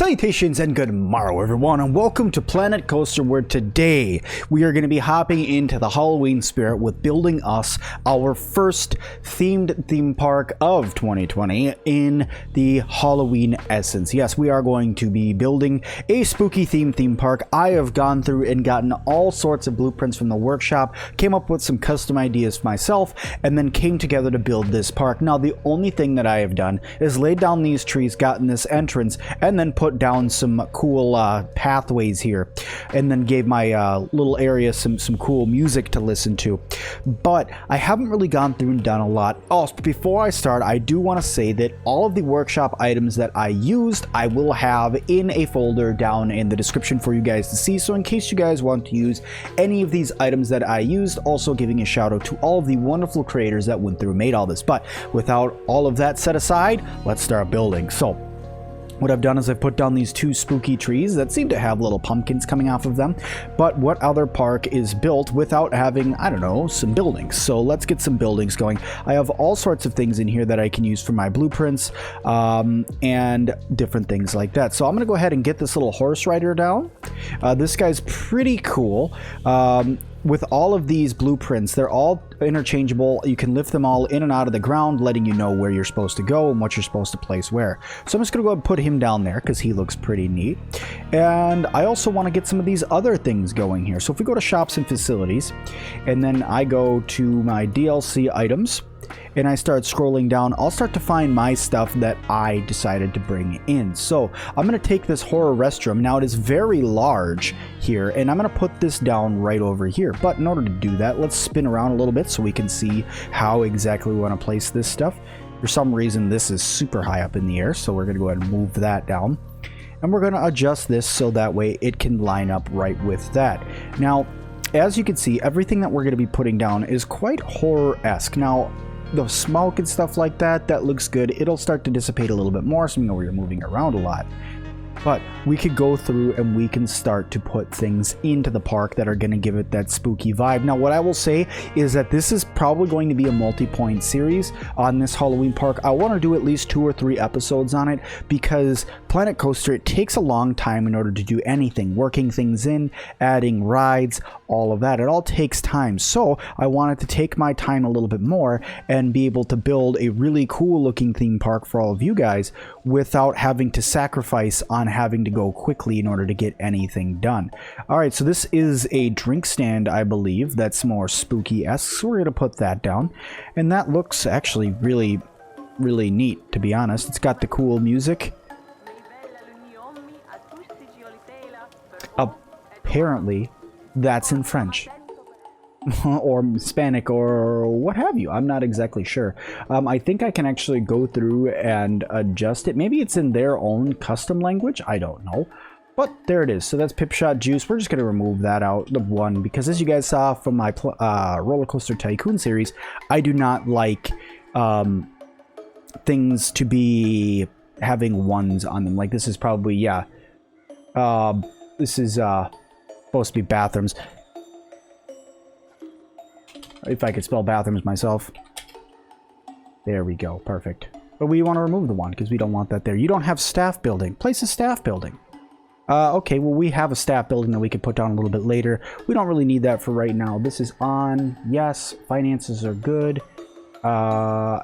Salutations and good morrow everyone, and welcome to Planet Coaster, where today we are going to be hopping into the Halloween spirit with building us our first themed theme park of 2020 in the Halloween essence. Yes, we are going to be building a spooky themed theme park. I have gone through and gotten all sorts of blueprints from the workshop, came up with some custom ideas for myself, and then came together to build this park. Now the only thing that I have done is laid down these trees, gotten this entrance, and then put down some cool pathways here, and then gave my little area some cool music to listen to. But I haven't really gone through and done a lot. Oh, before I start, I do want to say that all of the workshop items that I used, I will have in a folder down in the description for you guys to see. So in case you guys want to use any of these items that I used, also giving a shout out to all of the wonderful creators that went through and made all this. But without all of that set aside, let's start building. So what I've done is I've put down these two spooky trees that seem to have little pumpkins coming off of them. But what other park is built without having, I don't know, some buildings? So let's get some buildings going. I have all sorts of things in here that I can use for my blueprints and different things like that. So I'm going to go ahead and get this little horse rider down. This guy's pretty cool. With all of these blueprints, they're all interchangeable. You can lift them all in and out of the ground, letting you know where you're supposed to go and what you're supposed to place where. So I'm just going to go ahead and put him down there because he looks pretty neat. And I also want to get some of these other things going here. So if we go to shops and facilities, and then I go to my DLC items, and I start scrolling down, I'll start to find my stuff that I decided to bring in. So I'm going to take this horror restroom. Now it is very large here, and I'm going to put this down right over here. But in order to do that, let's spin around a little bit so we can see how exactly we want to place this stuff. For some reason, this is super high up in the air, so we're going to go ahead and move that down. And we're going to adjust this so that way it can line up right with that. Now, as you can see, everything that we're going to be putting down is quite horror-esque. Now, the smoke and stuff like that, that looks good. It'll start to dissipate a little bit more, so you know where you're moving around a lot. But we could go through and we can start to put things into the park that are going to give it that spooky vibe. Now, what I will say is that this is probably going to be a multi-point series on this Halloween park. I want to do at least 2 or 3 episodes on it because Planet Coaster, it takes a long time in order to do anything. Working things in, adding rides, all of that. It all takes time. So I wanted to take my time a little bit more and be able to build a really cool looking theme park for all of you guys without having to sacrifice on having to go quickly in order to get anything done. All right, so this is a drink stand, I believe, that's more spooky-esque, so we're going to put that down. And that looks actually really, really neat, to be honest. It's got the cool music. Apparently, that's in French. Or Hispanic or what have you. I'm not exactly sure. I think I can actually go through and adjust it. Maybe it's in their own custom language. I don't know. But there it is. So that's Pipshot juice. We're just going to remove that out of one because as you guys saw from my Roller Coaster Tycoon series, I do not like things to be having ones on them. Like this is probably, yeah. This is supposed to be bathrooms. If I could spell bathrooms myself. There we go. Perfect. But we want to remove the one because we don't want that there. You don't have staff building. Place a staff building. Okay, well, we have a staff building that we could put down a little bit later. We don't really need that for right now. This is on. Yes. Finances are good.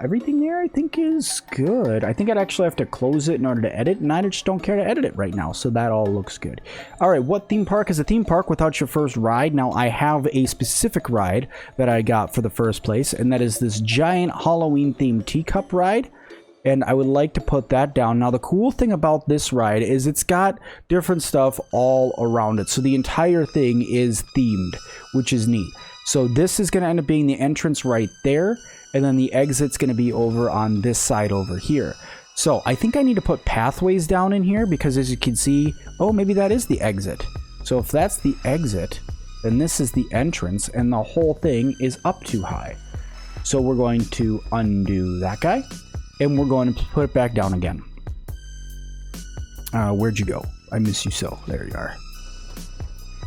Everything there I think is good. I think I'd actually have to close it in order to edit, and I just don't care to edit it right now, so that all looks good. Alright, what theme park is a theme park without your first ride? Now, I have a specific ride that I got for the first place, and that is this giant Halloween-themed Teacup ride, and I would like to put that down. Now, the cool thing about this ride is it's got different stuff all around it, so the entire thing is themed, which is neat. So this is going to end up being the entrance right there, and then the exit's going to be over on this side over here. So I think I need to put pathways down in here because as you can see, oh, maybe that is the exit. So if that's the exit, then this is the entrance and the whole thing is up too high. So we're going to undo that guy and we're going to put it back down again. Where'd you go? I miss you so. There you are.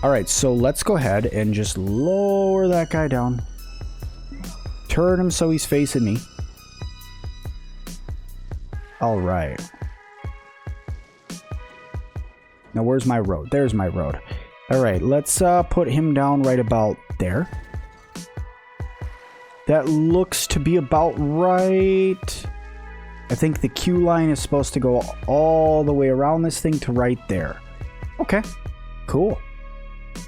All right, so let's go ahead and just lower that guy down. Turn him so he's facing me. All right. Now, where's my road? There's my road. All right, let's put him down right about there. That looks to be about right. I think the queue line is supposed to go all the way around this thing to right there. Okay, cool.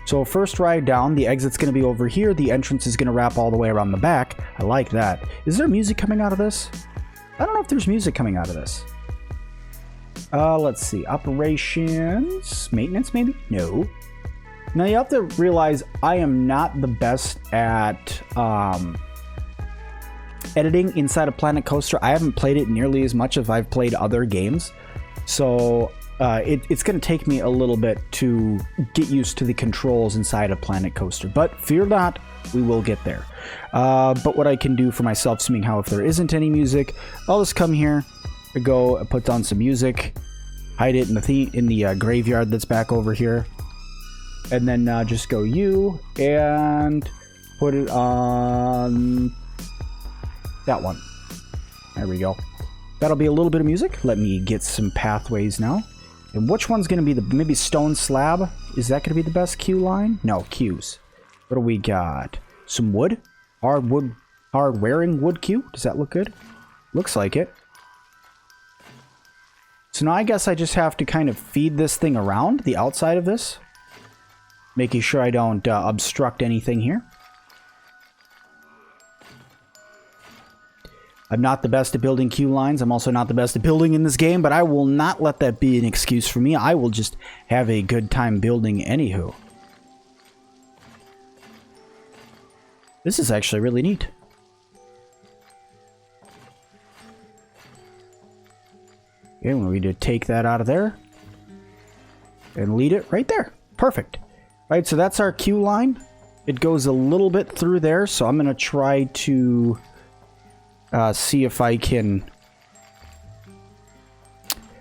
So first ride down, the exit's going to be over here. The entrance is going to wrap all the way around the back. I like that. Is there music coming out of this? I don't know if there's music coming out of this. Let's see. Operations, maintenance maybe? No. Now you have to realize I am not the best at editing inside of Planet Coaster. I haven't played it nearly as much as I've played other games. So it's going to take me a little bit to get used to the controls inside of Planet Coaster. But fear not, we will get there. But what I can do for myself, assuming how if there isn't any music, I'll just come here, go put down some music, hide it in the graveyard that's back over here, and then just go you and put it on that one. There we go. That'll be a little bit of music. Let me get some pathways now. And which one's going to be maybe stone slab? Is that going to be the best queue line? No, queues. What do we got? Some wood? Hard wearing wood queue? Does that look good? Looks like it. So now I guess I just have to kind of feed this thing around the outside of this. Making sure I don't obstruct anything here. I'm not the best at building queue lines. I'm also not the best at building in this game, but I will not let that be an excuse for me. I will just have a good time building anywho. This is actually really neat. Okay, we need to take that out of there and lead it right there. Perfect. Right, so that's our queue line. It goes a little bit through there, so I'm going to try to see if I can...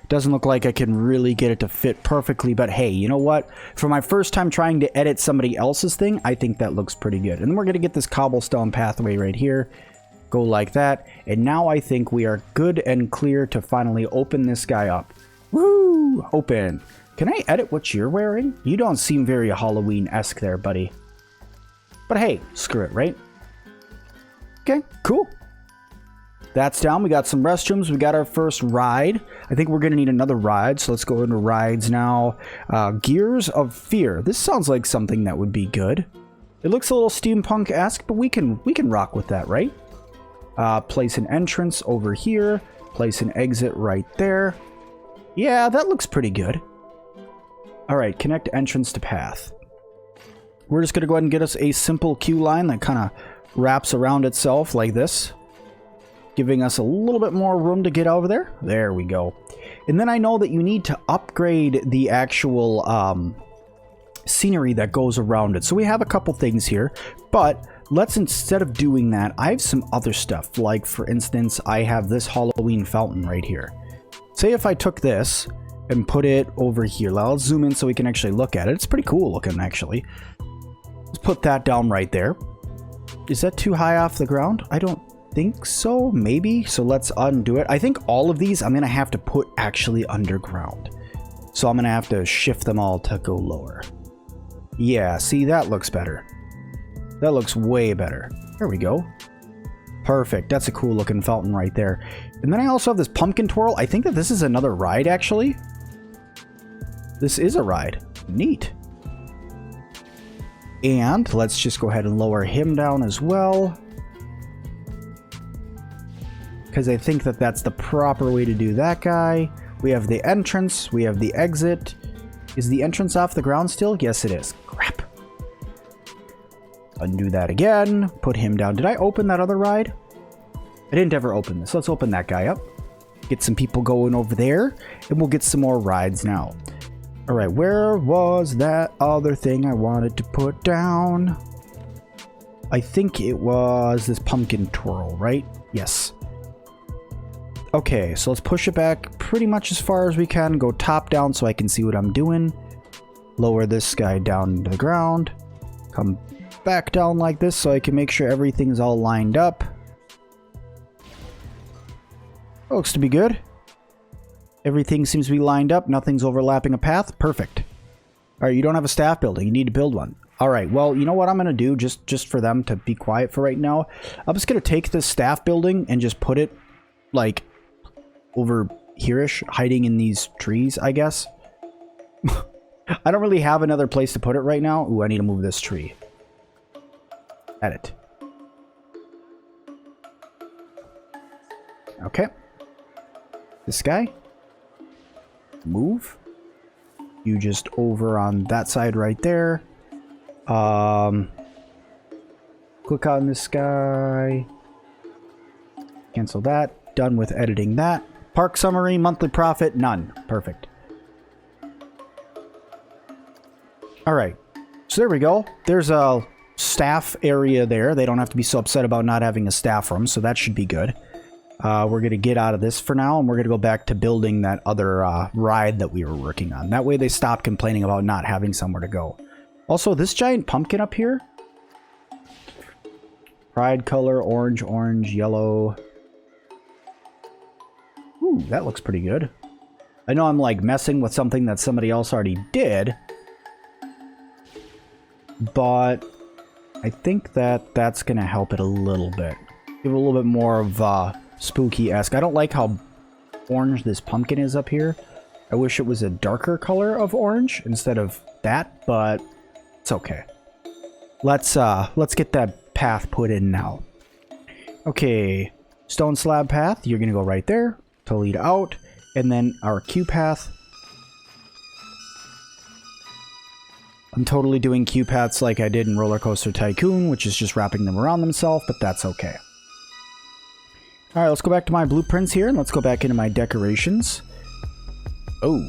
Doesn't look like I can really get it to fit perfectly, but hey, you know what? For my first time trying to edit somebody else's thing, I think that looks pretty good. And then we're going to get this cobblestone pathway right here. Go like that. And now I think we are good and clear to finally open this guy up. Woo! Open. Can I edit what you're wearing? You don't seem very Halloween-esque there, buddy. But hey, screw it, right? Okay, cool. That's down. We got some restrooms. We got our first ride. I think we're going to need another ride, so let's go into rides now. Gears of Fear. This sounds like something that would be good. It looks a little steampunk-esque, but we can rock with that, right? Place an entrance over here. Place an exit right there. Yeah, that looks pretty good. All right, connect entrance to path. We're just going to go ahead and get us a simple queue line that kind of wraps around itself like this, giving us a little bit more room to get over there. There we go. And then I know that you need to upgrade the actual scenery that goes around it. So we have a couple things here, but let's, instead of doing that, I have some other stuff. Like, for instance, I have this Halloween fountain right here. Say if I took this and put it over here. I'll zoom in so we can actually look at it. It's pretty cool looking, actually. Let's put that down right there. Is that too high off the ground? I don't think so. Maybe. So let's undo it. I think all of these I'm going to have to put actually underground. So I'm going to have to shift them all to go lower. Yeah, see, that looks better. That looks way better. There we go. Perfect. That's a cool looking fountain right there. And then I also have this pumpkin twirl. I think that this is another ride, actually. This is a ride. Neat. And let's just go ahead and lower him down as well, because I think that that's the proper way to do that guy. We have the entrance. We have the exit. Is the entrance off the ground still? Yes, it is. Crap. Undo that again. Put him down. Did I open that other ride? I didn't ever open this. Let's open that guy up. Get some people going over there, and we'll get some more rides now. All right, where was that other thing I wanted to put down? I think it was this pumpkin twirl, right? Yes. Okay, so let's push it back pretty much as far as we can. Go top down so I can see what I'm doing. Lower this guy down to the ground. Come back down like this so I can make sure everything's all lined up. Looks to be good. Everything seems to be lined up. Nothing's overlapping a path. Perfect. All right, you don't have a staff building. You need to build one. All right, well, you know what I'm going to do just for them to be quiet for right now? I'm just going to take this staff building and just put it, like, over here-ish, hiding in these trees, I guess. I don't really have another place to put it right now. Ooh, I need to move this tree. Edit. Okay. This guy. Move. You just over on that side right there. Click on this guy. Cancel that. Done with editing that. Park summary, monthly profit, none. Perfect. Alright. So there we go. There's a staff area there. They don't have to be so upset about not having a staff room, so that should be good. We're going to get out of this for now, and we're going to go back to building that other ride that we were working on. That way they stop complaining about not having somewhere to go. Also, this giant pumpkin up here. Pride color, orange, orange, yellow. Ooh, that looks pretty good. I know I'm like messing with something that somebody else already did. But I think that that's going to help it a little bit. Give it a little bit more of spooky-esque. I don't like how orange this pumpkin is up here. I wish it was a darker color of orange instead of that, but it's okay. Let's get that path put in now. Okay, stone slab path. You're gonna go right there to lead out, and then our queue path. I'm totally doing queue paths like I did in Roller Coaster Tycoon, which is just wrapping them around themselves, but that's okay. Alright, let's go back to my blueprints here, and let's go back into my decorations. Oh.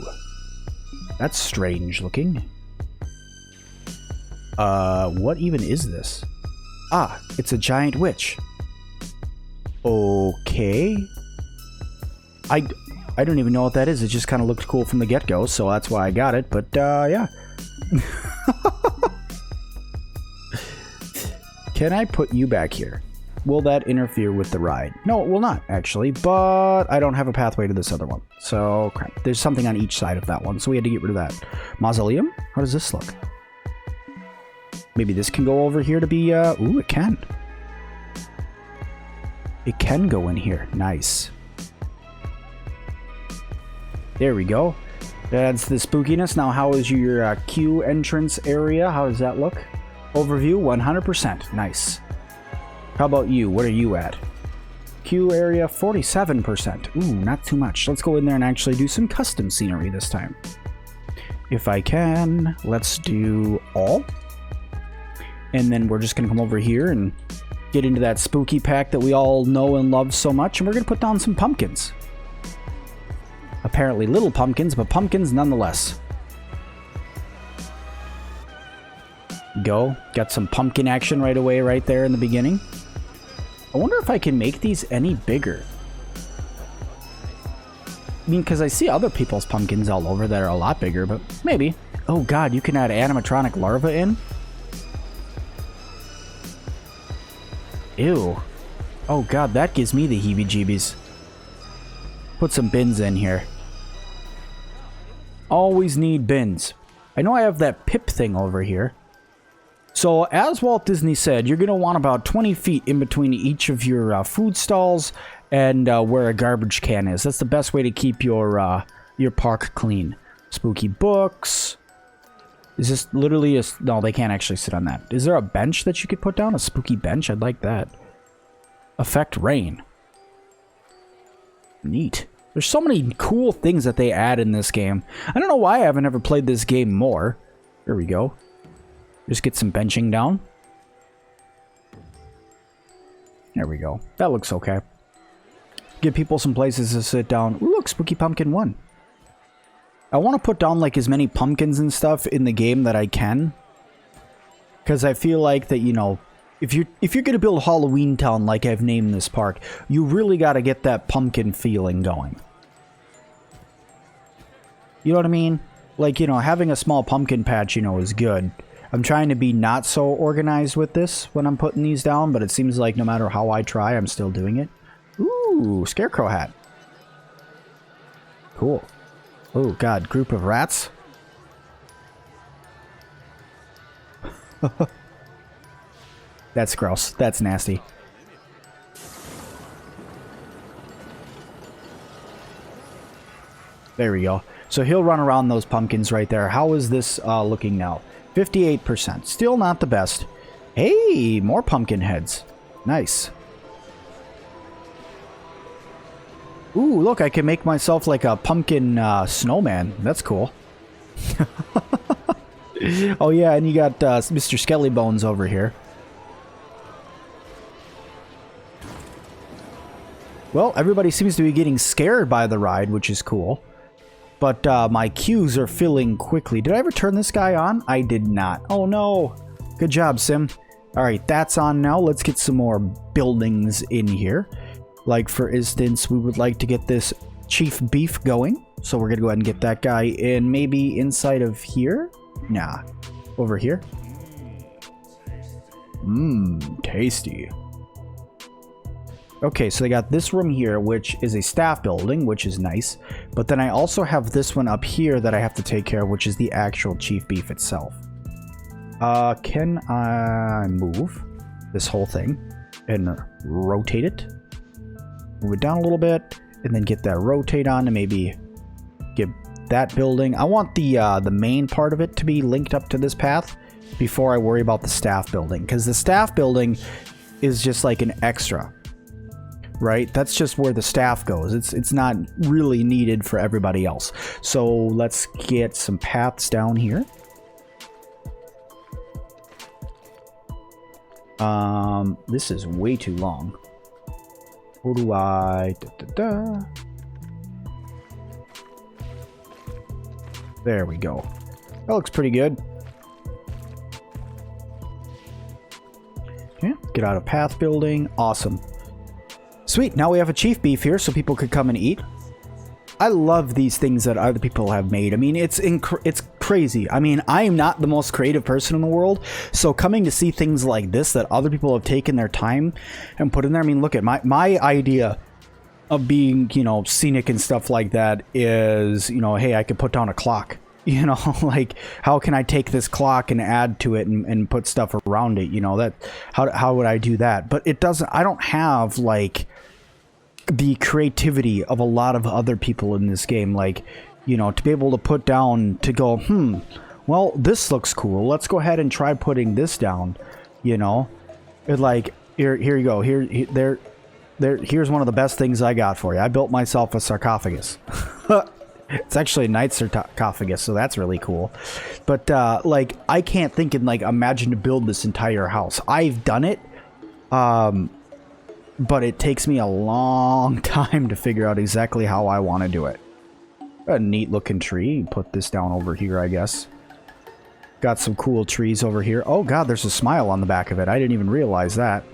That's strange looking. What even is this? Ah, it's a giant witch. Okay. I don't even know what that is. It just kind of looked cool from the get-go, so that's why I got it, but, yeah. Can I put you back here? Will that interfere with the ride? No, it will not, actually, but I don't have a pathway to this other one. So, crap. There's something on each side of that one, so we had to get rid of that. Mausoleum? How does this look? Maybe this can go over here to be, ooh, it can. It can go in here. Nice. There we go. That adds the spookiness. Now, how is your queue entrance area? How does that look? Overview, 100%. Nice. How about you? What are you at? Queue area, 47%. Ooh, not too much. Let's go in there and actually do some custom scenery this time. If I can, let's do all. And then we're just going to come over here and get into that spooky pack that we all know and love so much. And we're going to put down some pumpkins. Apparently little pumpkins, but pumpkins nonetheless. Go. Got some pumpkin action right away right there in the beginning. I wonder if I can make these any bigger. I mean, because I see other people's pumpkins all over that are a lot bigger, but maybe. Oh god, you can add animatronic larva in? Ew. Oh god, that gives me the heebie-jeebies. Put some bins in here. Always need bins. I know I have that pip thing over here. So, as Walt Disney said, you're going to want about 20 feet in between each of your food stalls and where a garbage can is. That's the best way to keep your park clean. Spooky books. Is this literally a... No, they can't actually sit on that. Is there a bench that you could put down? A spooky bench? I'd like that. Affect rain. Neat. There's so many cool things that they add in this game. I don't know why I haven't ever played this game more. There we go. Just get some benching down. There we go. That looks okay. Give people some places to sit down. Ooh, look, Spooky Pumpkin 1. I want to put down like as many pumpkins and stuff in the game that I can. Because I feel like that, you know, if you're going to build Halloween Town like I've named this park, you really got to get that pumpkin feeling going. You know what I mean? Like, you know, having a small pumpkin patch, you know, is good. I'm trying to be not so organized with this when I'm putting these down, but it seems like no matter how I try, I'm still doing it. Ooh, scarecrow hat. Cool. Oh god, group of rats. That's gross. That's nasty. There we go. So he'll run around those pumpkins right there. How is this looking now? 58%. Still not the best. Hey, more pumpkin heads. Nice. Ooh, look, I can make myself like a pumpkin snowman. That's cool. Oh yeah, and you got Mr. Skelly Bones over here. Well, everybody seems to be getting scared by the ride, which is cool. But my queues are filling quickly. Did I ever turn this guy on? I did not. Oh no. Good job, Sim. Alright, that's on now. Let's get some more buildings in here. Like, for instance, we would like to get this chief beef going. So we're going to go ahead and get that guy in. Maybe inside of here? Nah. Over here? Mmm, tasty. Okay, so they got this room here, which is a staff building, which is nice. But then I also have this one up here that I have to take care of, which is the actual chief beef itself. Can I move this whole thing and rotate it? Move it down a little bit, and then get that rotate on, and maybe get that building. I want the main part of it to be linked up to this path before I worry about the staff building, because the staff building is just like an extra. Right? That's just where the staff goes. It's not really needed for everybody else. So let's get some paths down here. This is way too long. Where do I... There we go. That looks pretty good. Okay, get out of path building. Awesome. Sweet, now we have a chief beef here so people could come and eat. I love these things that other people have made. I mean, it's crazy. I mean, I am not the most creative person in the world, so coming to see things like this that other people have taken their time and put in there. I mean, look at my idea of being, you know, scenic and stuff like that is, you know, hey, I could put down a clock. You know, like, how can I take this clock and add to it and put stuff around it? You know, that how would I do that? But it doesn't, I don't have, like, the creativity of a lot of other people in this game. Like, you know, to be able to put down, to go, well, this looks cool. Let's go ahead and try putting this down, you know? It, like, here you go. Here's one of the best things I got for you. I built myself a sarcophagus. It's actually a knight sarcophagus, so that's really cool. But, like, I can't think and, like, imagine to build this entire house. I've done it, but it takes me a long time to figure out exactly how I want to do it. A neat looking tree. Put this down over here, I guess. Got some cool trees over here. Oh, God, there's a smile on the back of it. I didn't even realize that.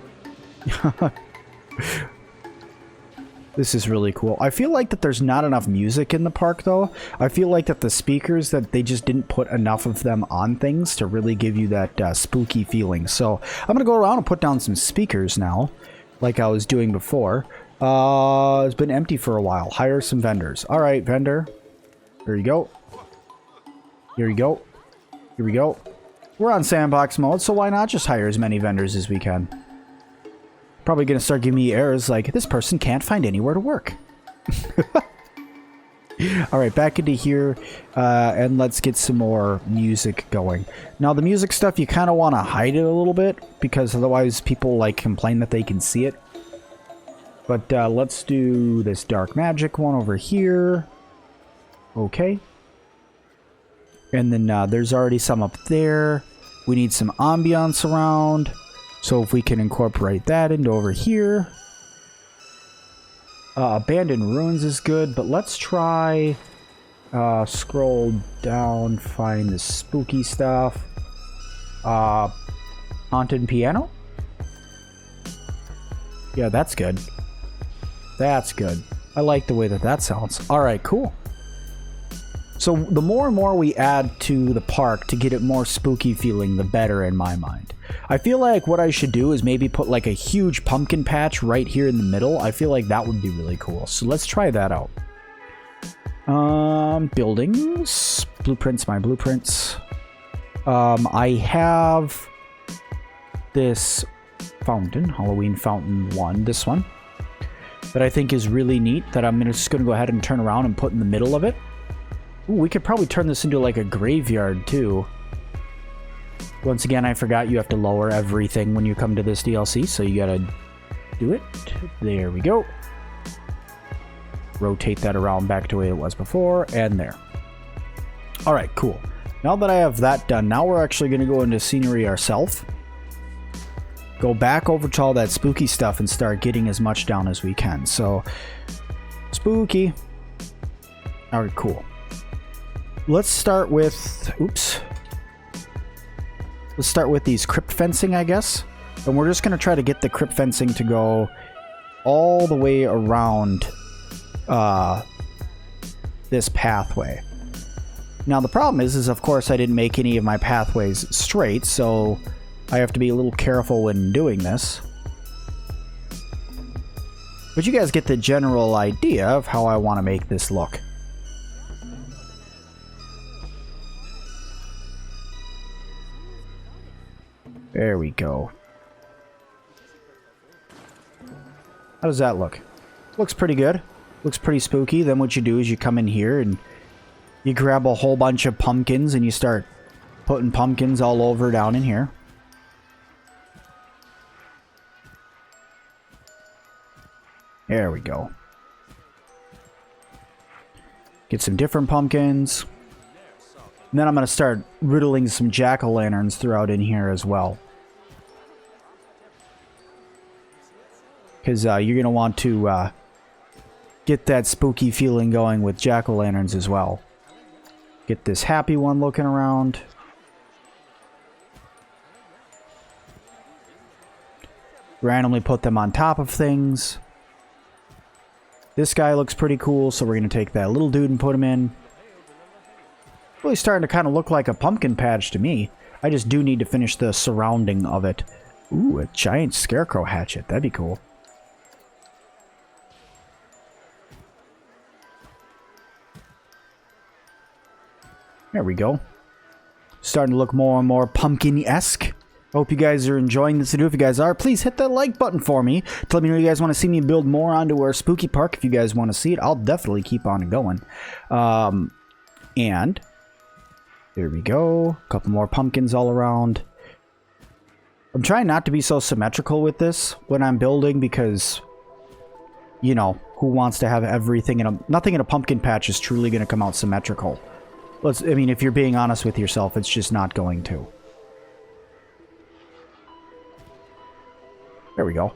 This is really cool. I feel like that there's not enough music in the park, though. I feel like that the speakers, that they just didn't put enough of them on things to really give you that spooky feeling. So I'm going to go around and put down some speakers now, like I was doing before. It's been empty for a while. Hire some vendors. All right, vendor. Here you go. Here you go. Here we go. We're on sandbox mode, so why not just hire as many vendors as we can? Probably gonna start giving me errors like, this person can't find anywhere to work. Alright, back into here, and let's get some more music going. Now, the music stuff, you kind of want to hide it a little bit, because otherwise people, like, complain that they can see it. But, let's do this dark magic one over here. Okay. And then, there's already some up there. We need some ambiance around. So if we can incorporate that into over here. Abandoned Ruins is good, but let's try scroll down, find the spooky stuff. Haunted Piano? Yeah, that's good. That's good. I like the way that that sounds. Alright, cool. So the more and more we add to the park to get it more spooky feeling, the better in my mind. I feel like what I should do is maybe put like a huge pumpkin patch right here in the middle. I feel like that would be really cool. So let's try that out. Buildings. Blueprints, my blueprints. I have this fountain, Halloween fountain 1, this one, that I think is really neat, that I'm just going to go ahead and turn around and put in the middle of it. Ooh, we could probably turn this into like a graveyard too. Once again, I forgot you have to lower everything when you come to this DLC, so you gotta do it. There we go. Rotate that around back to the way it was before, and there. Alright, cool. Now that I have that done, now we're actually going to go into scenery ourselves. Go back over to all that spooky stuff and start getting as much down as we can. So, spooky. Alright, cool. Let's start with... Oops. Let's start with these crypt fencing, I guess. And we're just going to try to get the crypt fencing to go all the way around this pathway. Now the problem is of course I didn't make any of my pathways straight, so I have to be a little careful when doing this. But you guys get the general idea of how I want to make this look. There we go. How does that look? Looks pretty good. Looks pretty spooky. Then what you do is you come in here and you grab a whole bunch of pumpkins and you start putting pumpkins all over down in here. There we go. Get some different pumpkins. And then I'm going to start riddling some jack-o'-lanterns throughout in here as well. Because you're going to want to get that spooky feeling going with jack-o'-lanterns as well. Get this happy one looking around. Randomly put them on top of things. This guy looks pretty cool, so we're going to take that little dude and put him in. Really starting to kind of look like a pumpkin patch to me. I just do need to finish the surrounding of it. Ooh, a giant scarecrow hatchet. That'd be cool. There we go. Starting to look more and more pumpkin-esque. Hope you guys are enjoying this video. If you guys are, please hit that like button for me to let me know you guys want to see me build more onto our spooky park. If you guys want to see it, I'll definitely keep on going. And there we go. A couple more pumpkins all around. I'm trying not to be so symmetrical with this when I'm building because, you know, who wants to have everything in a... Nothing in a pumpkin patch is truly going to come out symmetrical. I mean, if you're being honest with yourself, it's just not going to. There we go.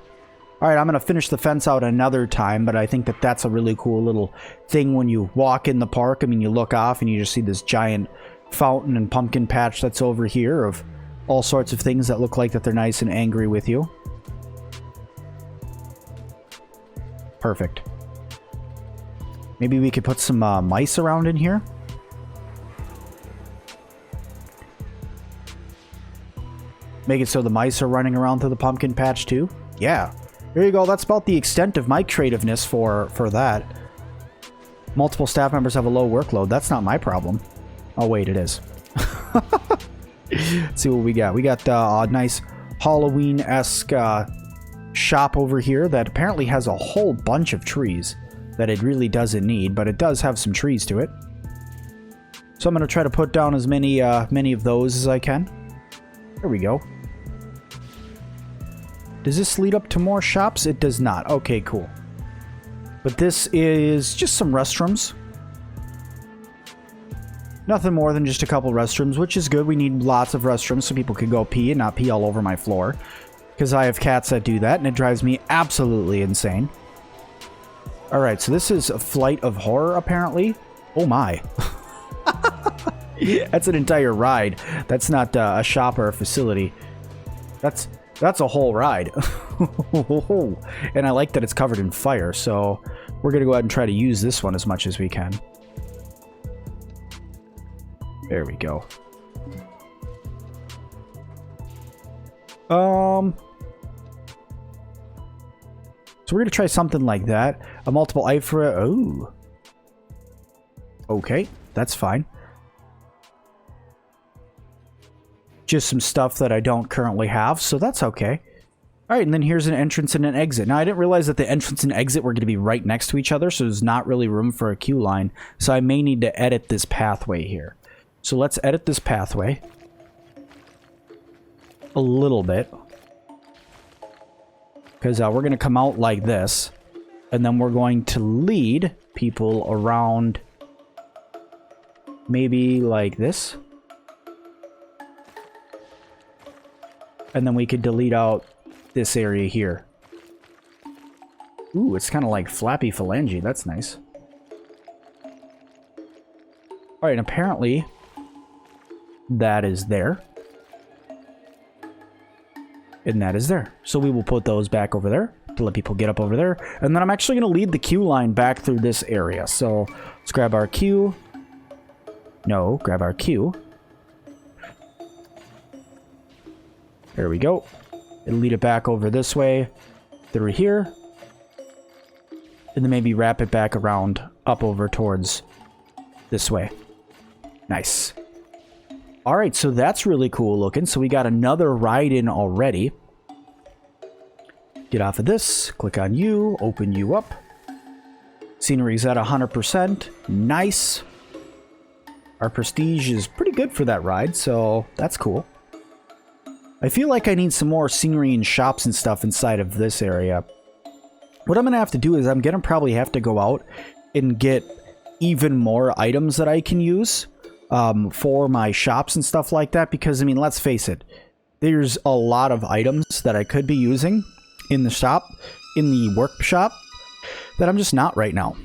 Alright, I'm going to finish the fence out another time, but I think that that's a really cool little thing when you walk in the park. I mean, you look off and you just see this giant fountain and pumpkin patch that's over here of all sorts of things that look like that they're nice and angry with you. Perfect. Maybe we could put some mice around in here. Make it so the mice are running around through the pumpkin patch too. Yeah. There you go. That's about the extent of my creativeness for that. Multiple staff members have a low workload. That's not my problem. Oh, wait, it is. Let's see what we got. We got a nice Halloween-esque shop over here that apparently has a whole bunch of trees that it really doesn't need, but it does have some trees to it. So I'm going to try to put down as many of those as I can. There we go. Does this lead up to more shops? It does not. Okay, cool. But this is just some restrooms. Nothing more than just a couple restrooms, which is good. We need lots of restrooms so people can go pee and not pee all over my floor. Because I have cats that do that, and it drives me absolutely insane. Alright, so this is a flight of horror, apparently. Oh my. That's an entire ride. That's not a shop or a facility. That's a whole ride. And I like that it's covered in fire, so we're going to go ahead and try to use this one as much as we can. There we go. So we're going to try something like that. A multiple eye for it. Oh. Okay, that's fine. Just some stuff that I don't currently have, so that's okay. All right, and then here's an entrance and an exit. Now, I didn't realize that the entrance and exit were going to be right next to each other, so there's not really room for a queue line. So I may need to edit this pathway here. So let's edit this pathway a little bit. Because we're going to come out like this, and then we're going to lead people around maybe like this. And then we could delete out this area here. Ooh, it's kind of like Flappy Phalange. That's nice. Alright, and apparently that is there. And that is there. So we will put those back over there to let people get up over there. And then I'm actually going to lead the queue line back through this area. So let's grab our queue. No, grab our queue. There we go. And lead it back over this way through here. And then maybe wrap it back around up over towards this way. Nice. Alright, so that's really cool looking. So we got another ride in already. Get off of this. Click on you. Open you up. Scenery's at 100%. Nice. Our prestige is pretty good for that ride, so that's cool. I feel like I need some more scenery and shops and stuff inside of this area. What I'm going to have to do is I'm going to probably have to go out and get even more items that I can use for my shops and stuff like that. Because, I mean, let's face it. There's a lot of items that I could be using in the shop, in the workshop, that I'm just not right now.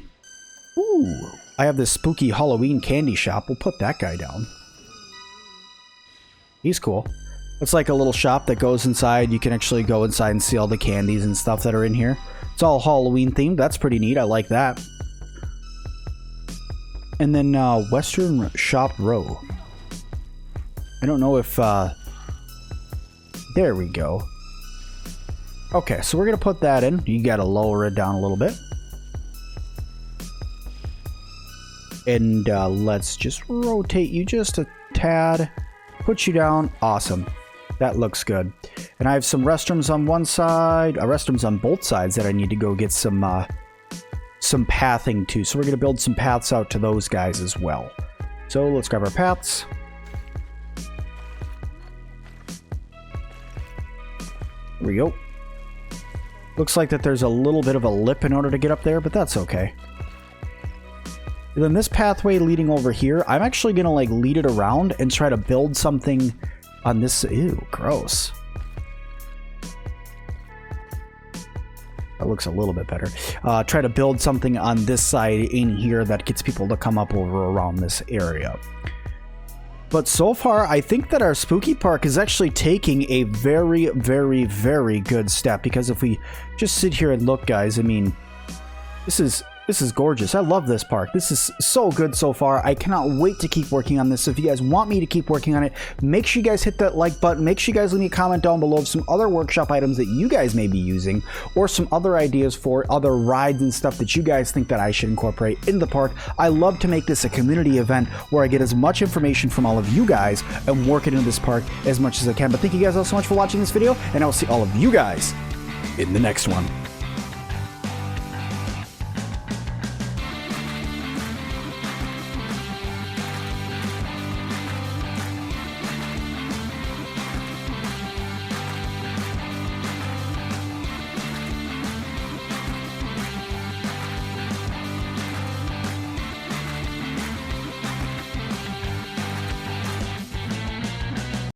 Ooh, I have this spooky Halloween candy shop. We'll put that guy down. He's cool. It's like a little shop that goes inside. You can actually go inside and see all the candies and stuff that are in here. It's all Halloween themed. That's pretty neat. I like that. And then Western Shop Row. I don't know if... there we go. Okay, so we're going to put that in. You got to lower it down a little bit. And let's just rotate you just a tad. Put you down. Awesome. That looks good. And I have some restrooms on one side, restrooms on both sides that I need to go get some pathing to. So we're going to build some paths out to those guys as well. So let's grab our paths. There we go. Looks like that there's a little bit of a lip in order to get up there, but that's okay. And then this pathway leading over here, I'm actually going to like lead it around and try to build something on this. Ew, gross. That looks a little bit better. Try to build something on this side in here that gets people to come up over around this area. But so far, I think that our spooky park is actually taking a very, very, very good step. Because if we just sit here and look, guys, I mean, this is gorgeous. I love this park. This is so good so far. I cannot wait to keep working on this. So if you guys want me to keep working on it, make sure you guys hit that like button. Make sure you guys leave me a comment down below of some other workshop items that you guys may be using, or some other ideas for other rides and stuff that you guys think that I should incorporate in the park. I love to make this a community event where I get as much information from all of you guys and work it into this park as much as I can. But thank you guys all so much for watching this video, and I'll see all of you guys in the next one.